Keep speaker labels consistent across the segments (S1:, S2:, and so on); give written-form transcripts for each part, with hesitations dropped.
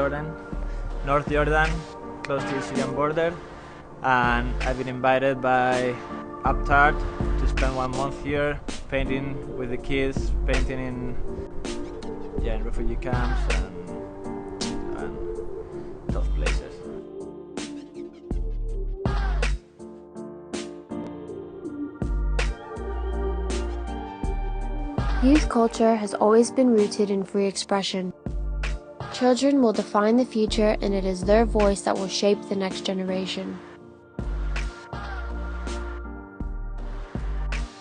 S1: Jordan, North Jordan, close to the Syrian border, and I've been invited by AptArt to spend 1 month here painting with the kids, painting in refugee camps and tough places.
S2: Youth culture has always been rooted in free expression. Children will define the future, and it is their voice that will shape the next generation.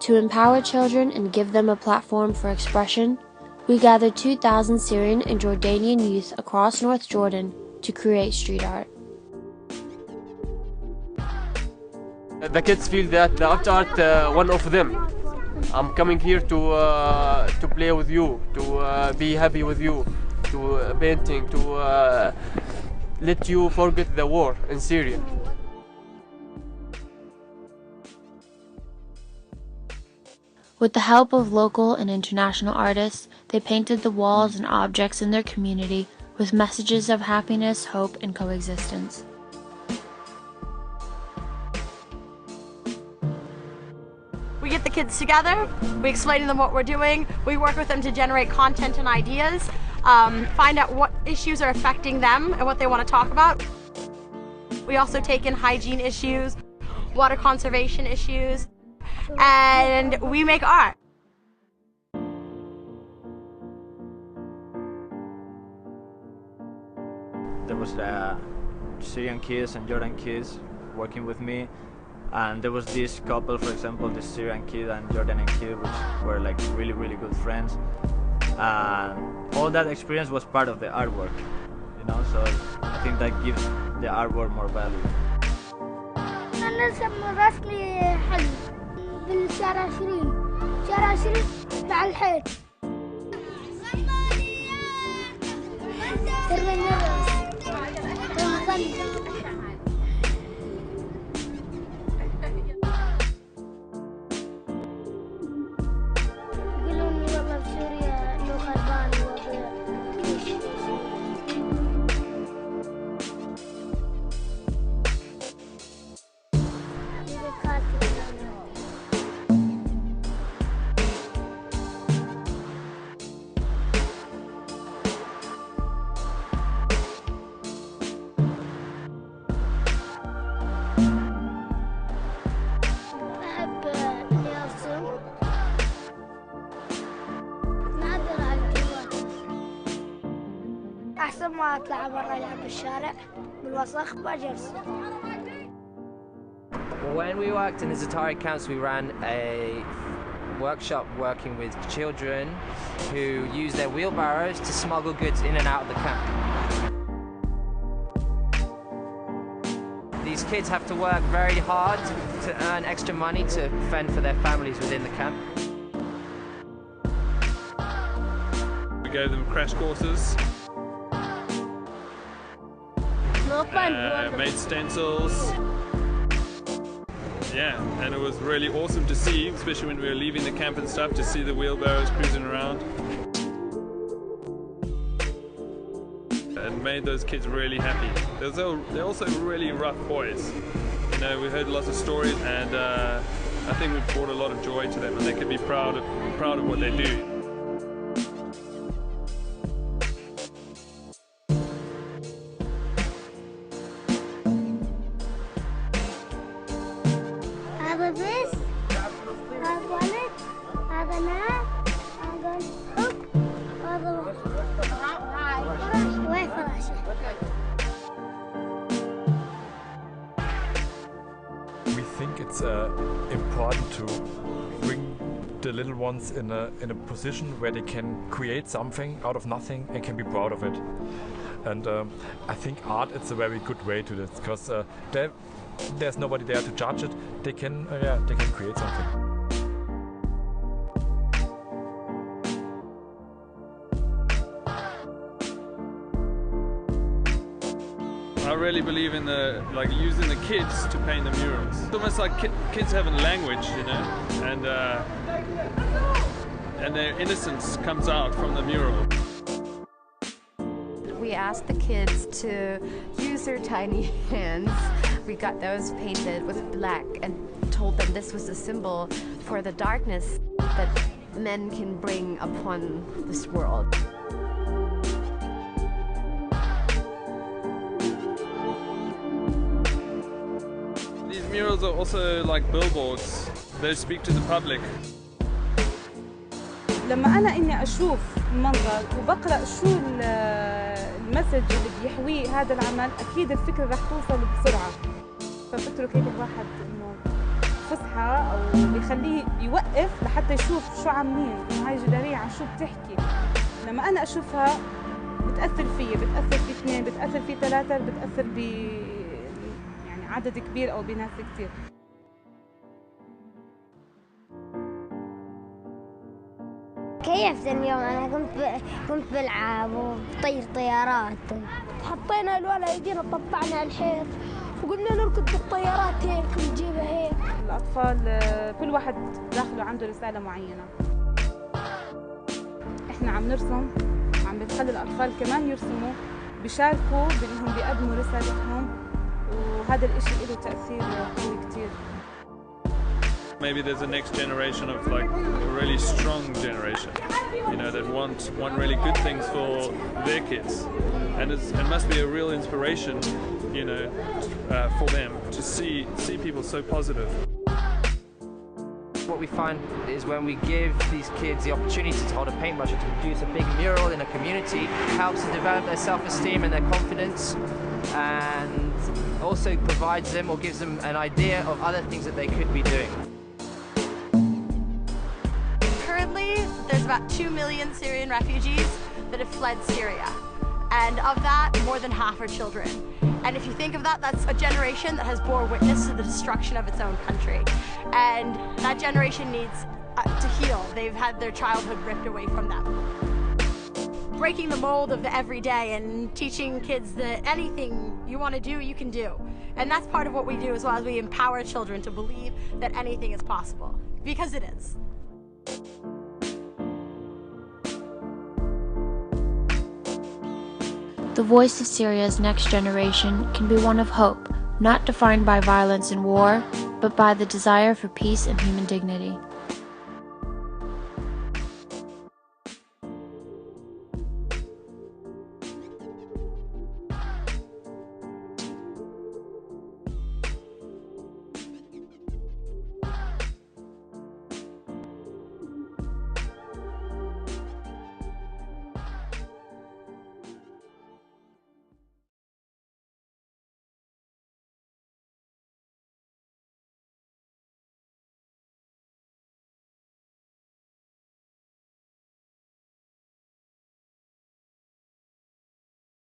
S2: To empower children and give them a platform for expression, we gathered 2,000 Syrian and Jordanian youth across North Jordan to create street art.
S3: The kids feel that the AptArt one of them. I'm coming here to play with you, to be happy with you, to painting, to let you forget the war in Syria.
S2: With the help of local and international artists, they painted the walls and objects in their community with messages of happiness, hope, and coexistence.
S4: We get the kids together, we explain to them what we're doing, we work with them to generate content and ideas, find out what issues are affecting them and what they want to talk about. We also take in hygiene issues, water conservation issues, and we make art.
S1: There was Syrian kids and Jordan kids working with me, and there was this couple, for example, the Syrian kid and Jordanian kid, which were like really good friends, and all that experience was part of the artwork, you know, so I think that gives the artwork more value.
S5: أنا اسمه رسمي حلو بالشارع 20 شارع 20 مع الحيط أحسن ما أطلع برا ألعب بالشارع بالوسخ باجي أرسم.
S6: When we worked in the Za'atari camps, we ran a workshop working with children who use their wheelbarrows to smuggle goods in and out of the camp. These kids have to work very hard to earn extra money to fend for their families within the camp.
S7: We gave them crash courses, made stencils. Yeah, and it was really awesome to see, especially when we were leaving the camp and stuff, to see the wheelbarrows cruising around. And made those kids really happy. They're also really rough boys. You know, we heard lots of stories, and I think we brought a lot of joy to them, and they could be proud of what they do.
S5: هذا بس هذا ولد هذا نار هذا حب هذا فراش وين فراشه.
S8: We think it's important to bring the little ones in a position where they can create something out of nothing and can be proud of it. And I think art is a very good way to this, because there's nobody there to judge it. They can create something.
S7: I really believe in using the kids to paint the murals. It's almost like kids having language, you know, and their innocence comes out from the mural.
S4: We
S9: asked the kids to use their tiny hands. We got those painted with black and told them this was a symbol for the darkness that men can bring upon this world.
S7: These murals are also like billboards. They speak to the public.
S10: لما أنا إني أشوف المنظر وبقرأ شو المسج اللي بيحويه هذا العمل، أكيد الفكرة رح توصل بسرعة. فبترك هيك الواحد إنه فسحة أو بيخليه يوقف لحتى يشوف شو عاملين، إنه هاي جدارية عن شو بتحكي. لما أنا أشوفها بتأثر فيي، بتأثر في اثنين، بتأثر في ثلاثة، بتأثر ب يعني عدد كبير أو بناس كتير.
S5: كيفت اليوم أنا كنت بلعب وبطير طيارات. حطينا الألوان على ايدينا طبعنا الحيط وقلنا نركض بالطيارات هيك ونجيبها هيك.
S10: الأطفال كل واحد داخله عنده رسالة معينة. إحنا عم نرسم، عم بنخلي الأطفال كمان يرسموا، بيشاركوا بأنهم بيقدموا رسالتهم، وهذا الإشي له تأثير قوي كتير.
S7: Maybe there's a next generation of like a really strong generation, you know, that want really good things for their kids, and it must be a real inspiration, you know, for them to see people so positive.
S6: What we find is when we give these kids the opportunity to hold a paintbrush or to produce a big mural in a community, it helps to develop their self-esteem and their confidence, and also provides them or gives them an idea of other things that they could be doing.
S4: There's about 2 million Syrian refugees that have fled Syria, and of that, more than half are children. And if you think of that, that's a generation that has bore witness to the destruction of its own country, and that generation needs to heal. They've had their childhood ripped away from them. Breaking the mold of the everyday and teaching kids that anything you want to do, you can do. And that's part of what we do as well, as we empower children to believe that anything is possible, because it is.
S2: The voice of Syria's next generation can be one of hope, not defined by violence and war, but by the desire for peace and human dignity.